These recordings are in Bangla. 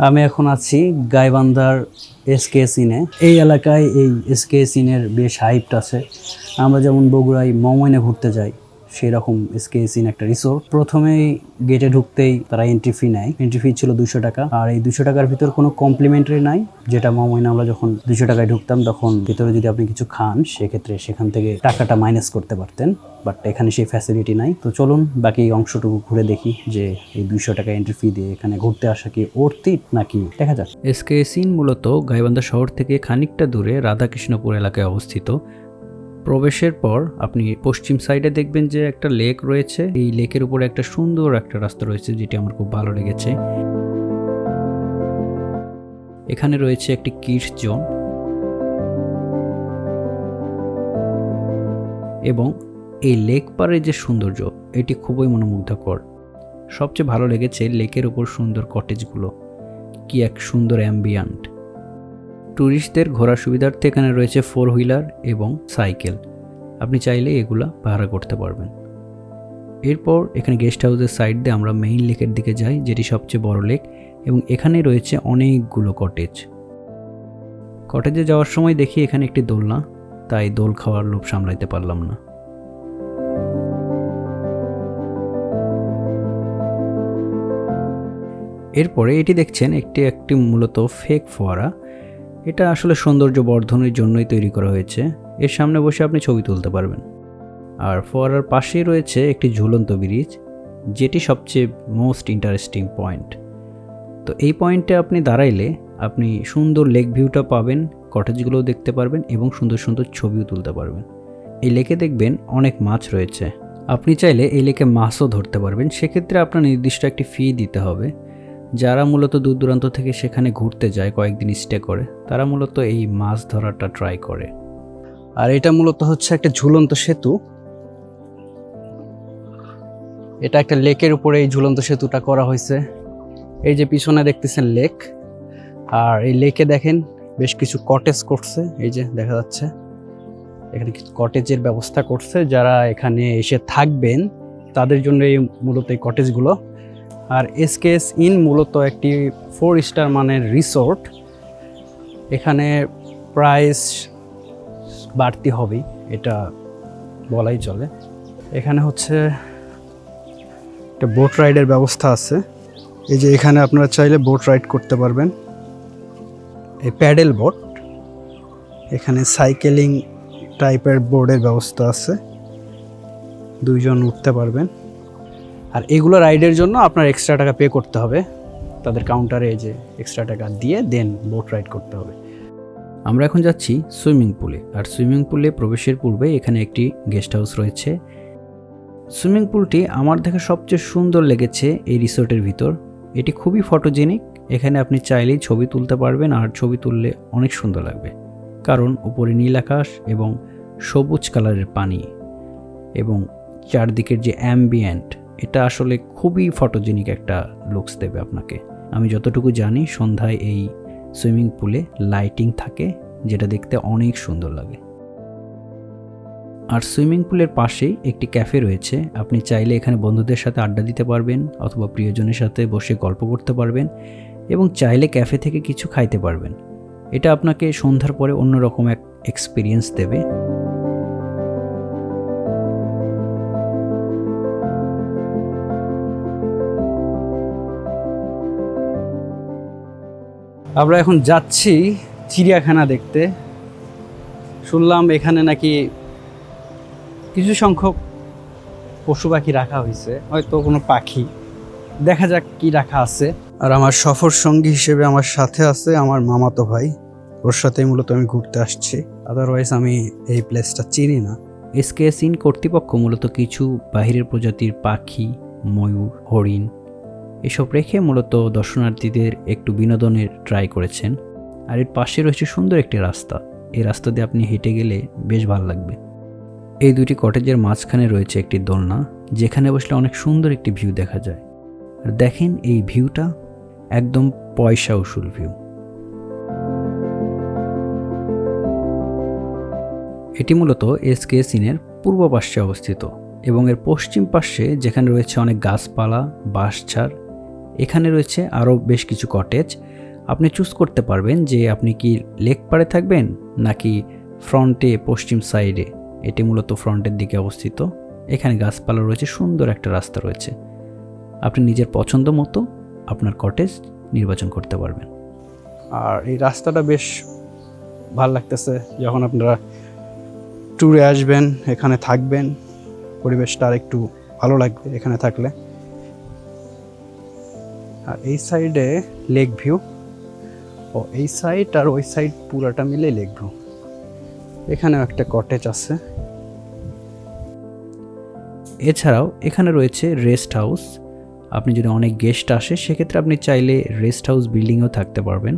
আমি এখন আছি গাইবান্ধার এসকেএস ইনে। এই এলাকায় এই এসকেএস ইনের বেশ হাইপ আছে। আমরা যেমন বগুড়ায় মমইনে ঘুরতে যাই, সেই রকম এসকেএস ইন একটা রিসোর্ট। প্রথমেই গেটে ঢুকতেই তারা এন্ট্রি ফি নেয়। এন্ট্রি ফি ছিল 200 টাকা। আর এই 200 টাকার ভিতর কোনো কমপ্লিমেন্টারি নাই, যেটা মমইনে আমরা যখন 200 টাকায় ঢুকতাম তখন ভিতরে যদি আপনি কিছু খান সেক্ষেত্রে সেখান থেকে টাকাটা মাইনাস করতে পারতেন। বাট এখানে সেই ফ্যাসিলিটি নাই। তো চলুন বাকি অংশটুকু ঘুরে দেখি যে এই 200 টাকা এন্ট্রি ফি দিয়ে এখানে ঘুরতে আসা কি অর্থিত নাকি। দেখা যাক। এসকেএস ইন মূলত গাইবান্ধা শহর থেকে খানিকটা দূরে রাধাকৃষ্ণপুর এলাকায় অবস্থিত। প্রবেশের পর আপনি পশ্চিম সাইডে দেখবেন যে একটা লেক রয়েছে। এই লেকের উপরে একটা সুন্দর একটা রাস্তা রয়েছে, যেটি আমার খুব ভালো লেগেছে। এখানে রয়েছে একটি কিডস জোন এবং এই লেক পাড়ের যে সৌন্দর্য, এটি খুবই মনোমুগ্ধকর। সবচেয়ে ভালো লেগেছে লেকের উপর সুন্দর কটেজগুলো, কি এক সুন্দর অ্যাম্বিয়েন্ট। ট্যুরিস্টদের ঘোরার সুবিধার্থে এখানে রয়েছে 4 হুইলার এবং সাইকেল। আপনি চাইলে এগুলা ভাড়া করতে পারবেন। এরপর এখানে গেস্ট হাউসের সাইড দিয়ে আমরা মেইন লেকের দিকে যাই, যেটি সবচেয়ে বড় লেক, এবং এখানে রয়েছে অনেকগুলো কটেজ। কটেজে যাওয়ার সময় দেখি এখানে একটি দোলনা, তাই দোল খাওয়ার লোভ সামলাইতে পারলাম না। এরপরে এটি দেখছেন একটি মূলত ফেক ফোয়ারা। এটা আসলে সৌন্দর্য বর্ধনের জন্যই তৈরি করা হয়েছে। এর সামনে বসে আপনি ছবি তুলতে পারবেন। আর ফোয়ারার পাশেই রয়েছে একটি ঝুলন্ত ব্রিজ, যেটি সবচেয়ে মোস্ট ইন্টারেস্টিং পয়েন্ট। তো এই পয়েন্টে আপনি দাঁড়াইলে আপনি সুন্দর লেক ভিউটা পাবেন, কটেজগুলোও দেখতে পারবেন এবং সুন্দর সুন্দর ছবিও তুলতে পারবেন। এই লেকে দেখবেন অনেক মাছ রয়েছে। আপনি চাইলে এই লেকে মাছও ধরতে পারবেন। সেক্ষেত্রে আপনার নির্দিষ্ট একটি ফি দিতে হবে। যারা মূলত দূর দূরান্ত থেকে সেখানে ঘুরতে যায়, কয়েকদিন স্টে করে, তারা মূলত এই মাছ ধরাটা ট্রাই করে। আর এটা মূলত হচ্ছে একটা ঝুলন্ত সেতু। এটা একটা লেকের উপরে এই ঝুলন্ত সেতুটা করা হয়েছে। এই যে পিছনে দেখতেছেন লেক, আর এই লেকে দেখেন বেশ কিছু কটেজ করছে। এই যে দেখা যাচ্ছে এখানে কিছু কটেজের ব্যবস্থা করছে। যারা এখানে এসে থাকবেন তাদের জন্য এই মূলত এই কটেজগুলো। আর এসকেএস ইন মূলত একটি 4 স্টার মানের রিসোর্ট। এখানে প্রাইস বাড়তি হবেই, এটা বলাই চলে। এখানে হচ্ছে একটা বোট রাইডের ব্যবস্থা আছে। এই যে এখানে আপনারা চাইলে বোট রাইড করতে পারবেন, এই প্যাডেল বোট। এখানে সাইকেলিং টাইপের বোর্ডের ব্যবস্থা আছে, 2 জন উঠতে পারবেন। আর এগুলো রাইডের জন্য আপনার এক্সট্রা টাকা পে করতে হবে তাদের কাউন্টারে, যে এক্সট্রা টাকা দিয়ে দেন বোট রাইড করতে হবে। আমরা এখন যাচ্ছি সুইমিং পুলে। আর সুইমিং পুলে প্রবেশের পূর্বে এখানে একটি গেস্ট হাউস রয়েছে। সুইমিং পুলটি আমার দেখা সবচেয়ে সুন্দর লেগেছে এই রিসোর্টের ভিতর। এটি খুবই ফটোজেনিক। এখানে আপনি চাইলেই ছবি তুলতে পারবেন, আর ছবি তুললে অনেক সুন্দর লাগবে, কারণ উপরে নীল আকাশ এবং সবুজ কালারের পানি এবং চারদিকের যে অ্যাম্বিয়েন্ট, এটা আসলে খুবই ফটোজেনিক একটা লুকস দেবে আপনাকে। আমি যতটুকু জানি সন্ধ্যায় এই সুইমিং পুলে লাইটিং থাকে, যেটা দেখতে অনেক সুন্দর লাগে। আর সুইমিং পুলের পাশেই একটি ক্যাফে রয়েছে। আপনি চাইলে এখানে বন্ধুদের সাথে আড্ডা দিতে পারবেন অথবা প্রিয়জনের সাথে বসে গল্প করতে পারবেন এবং চাইলে ক্যাফে থেকে কিছু খাইতে পারবেন। এটা আপনাকে সন্ধ্যার পরে অন্যরকম এক এক্সপিরিয়েন্স দেবে। আমরা এখন যাচ্ছি চিড়িয়াখানা দেখতে। শুনলাম এখানে নাকি কিছু সংখ্যক পশু পাখি রাখা হয়েছে, হয়তো কোনো পাখি। দেখা যাক কি রাখা আছে। আর আমার সফর সঙ্গী হিসেবে আমার সাথে আছে আমার মামাতো ভাই, ওর সাথেই মূলত আমি ঘুরতে আসছি। আদারওয়াইজ আমি এই প্লেসটা চিনি না। এসকেএস ইন কর্তৃপক্ষ মূলত কিছু বাহিরের প্রজাতির পাখি, ময়ূর, হরিণ এসব রেখে মূলত দর্শনার্থীদের একটু বিনোদনের ট্রাই করেছেন। আর এর পাশে রয়েছে সুন্দর একটি রাস্তা। এই রাস্তা দিয়ে আপনি হেঁটে গেলে বেশ ভালো লাগবে। এই দুটি কটেজের মাঝখানে রয়েছে একটি দোলনা, যেখানে বসলে অনেক সুন্দর একটি ভিউ দেখা যায়। আর দেখেন এই ভিউটা একদম পয়সা উসুল ভিউ। এটি মূলত এসকেএস ইনের পূর্ব পাশে অবস্থিত এবং এর পশ্চিম পাশে যেখানে রয়েছে অনেক গাছপালা, বাঁশঝাড়, এখানে রয়েছে আরও বেশ কিছু কটেজ। আপনি চুজ করতে পারবেন যে আপনি কি লেক পাড়ে থাকবেন নাকি ফ্রন্টে পশ্চিম সাইডে। এটি মূলত ফ্রন্টের দিকে অবস্থিত। এখানে গাছপালা রয়েছে, সুন্দর একটা রাস্তা রয়েছে। আপনি নিজের পছন্দ মতো আপনার কটেজ নির্বাচন করতে পারবেন। আর এই রাস্তাটা বেশ ভালো লাগতেছে, যখন আপনারা ট্যুরে আসবেন, এখানে থাকবেন, পরিবেশটা আর একটু ভালো লাগবে এখানে থাকলে। আর এই সাইডে লেক ভিউ, ও এই সাইড আর ওই সাইড পুরাটা মিলে লেক ভিউ। এখানেও একটা কটেজ আছে। এছাড়াও এখানে রয়েছে রেস্ট হাউস। আপনি যদি অনেক গেস্ট আসে সেক্ষেত্রে আপনি চাইলে রেস্ট হাউস বিল্ডিংয়েও থাকতে পারবেন।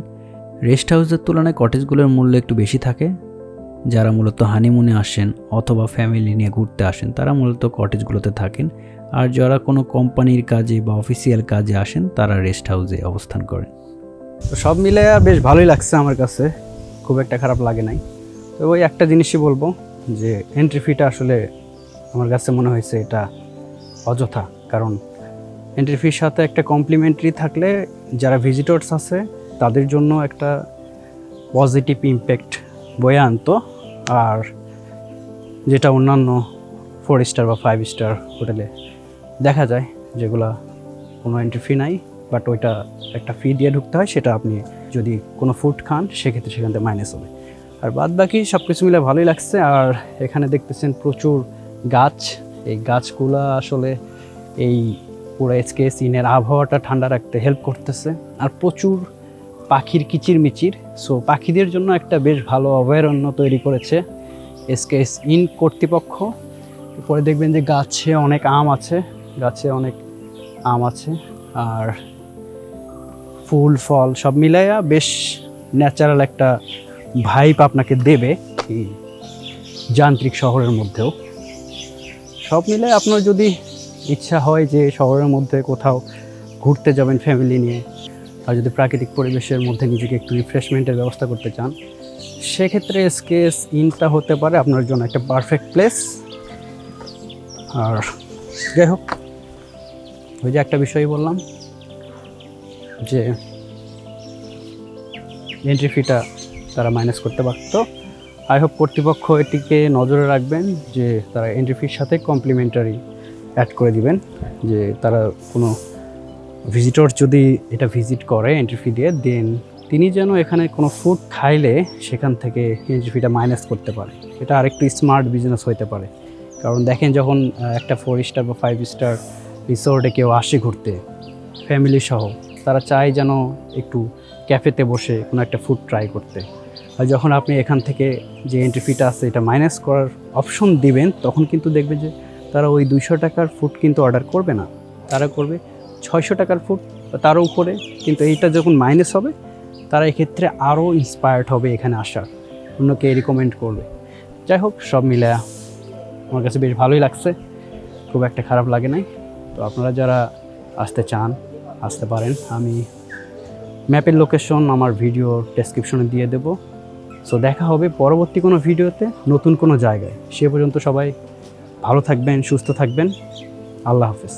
রেস্ট হাউসের তুলনায় কটেজগুলোর মূল্য একটু বেশি থাকে। যারা মূলত হানিমুনে আসেন অথবা ফ্যামিলি নিয়ে ঘুরতে আসেন তারা মূলত কটেজগুলোতে থাকেন, আর যারা কোনো কোম্পানির কাজে বা অফিসিয়াল কাজে আসেন তারা রেস্ট হাউসে অবস্থান করেন। তো সব মিলে বেশ ভালোই লাগছে আমার কাছে, খুব একটা খারাপ লাগে নাই। তো ওই একটা জিনিসই বলবো যে এন্ট্রি ফিটা আসলে আমার কাছে মনে হয়েছে এটা অযথা, কারণ এন্ট্রি ফির সাথে একটা কমপ্লিমেন্টারি থাকলে যারা ভিজিটর্স আছে তাদের জন্য একটা পজিটিভ ইম্প্যাক্ট বয়ে আনতো। আর যেটা অন্যান্য 4 স্টার বা 5 স্টার হোটেলে দেখা যায়, যেগুলা কোনো এন্ট্রি ফি নাই, বাট ওইটা একটা ফি দিয়ে ঢুকতে হয়, সেটা আপনি যদি কোনো ফুড খান সেক্ষেত্রে সেখান থেকে মাইনাস হবে। আর বাদ বাকি সব কিছু মিলে ভালোই লাগছে। আর এখানে দেখতেছেন প্রচুর গাছ, এই গাছগুলা আসলে এই পুরো এসকে সিনের আবহাওয়াটা ঠান্ডা রাখতে হেল্প করতেছে। আর প্রচুর পাখির কিচিরমিচির, সো পাখিদের জন্য একটা বেশ ভালো অভয়ারণ্য তৈরি করেছে এসকেএস ইন কর্তৃপক্ষ। পরে দেখবেন যে গাছে অনেক আম আছে, আর ফুল ফল সব মিলাইয়া বেশ ন্যাচারাল একটা ভাইব আপনাকে দেবে এই যান্ত্রিক শহরের মধ্যেও। সব মিলে আপনার যদি ইচ্ছা হয় যে শহরের মধ্যে কোথাও ঘুরতে যাবেন ফ্যামিলি নিয়ে, আর যদি প্রাকৃতিক পরিবেশের মধ্যে নিজেকে একটু রিফ্রেশমেন্টের ব্যবস্থা করতে চান, সেক্ষেত্রে এসকেএস ইনটা হতে পারে আপনার জন্য একটা পারফেক্ট প্লেস। আর যাই হোক, ওই যে একটা বিষয় বললাম যে এন্ট্রি ফিটা তারা মাইনাস করতে পারতো। আই হোপ কর্তৃপক্ষ এটিকে নজরে রাখবেন যে তারা এন্ট্রি ফির সাথে কমপ্লিমেন্টারি অ্যাড করে দিবেন, যে তারা কোনো ভিজিটর যদি এটা ভিজিট করে এন্ট্রি ফি দিয়ে, দেন তিনি যেন এখানে কোনো ফুড খাইলে সেখান থেকে এন্ট্রি ফিটা মাইনাস করতে পারে। এটা আরেকটু স্মার্ট বিজনেস হতে পারে। কারণ দেখেন, যখন একটা 4 স্টার বা 5 স্টার রিসোর্টে কেউ আসে ঘুরতে ফ্যামিলি সহ, তারা চায় যেন একটু ক্যাফেতে বসে কোনো একটা ফুড ট্রাই করতে। আর যখন আপনি এখান থেকে যে এন্ট্রি ফিটা আছে এটা মাইনাস করার অপশন দিবেন, তখন কিন্তু দেখবে যে তারা ওই 200 টাকার ফুড কিন্তু অর্ডার করবে না, তারা করবে 600 টাকার ফুড বা তারও উপরে। কিন্তু এইটা যখন মাইনাস হবে, তারা এক্ষেত্রে আরও ইন্সপায়ার্ড হবে এখানে আসার, অন্যকে রিকমেন্ড করবে। যাই হোক, সব মিলে আমার কাছে বেশ ভালোই লাগছে, খুব একটা খারাপ লাগে নাই। তো আপনারা যারা আসতে চান আসতে পারেন। আমি ম্যাপের লোকেশন আমার ভিডিও ডেসক্রিপশনে দিয়ে দেব। সো দেখা হবে পরবর্তী কোনো ভিডিওতে নতুন কোনো জায়গায়। সে পর্যন্ত সবাই ভালো থাকবেন, সুস্থ থাকবেন। আল্লাহ হাফেজ।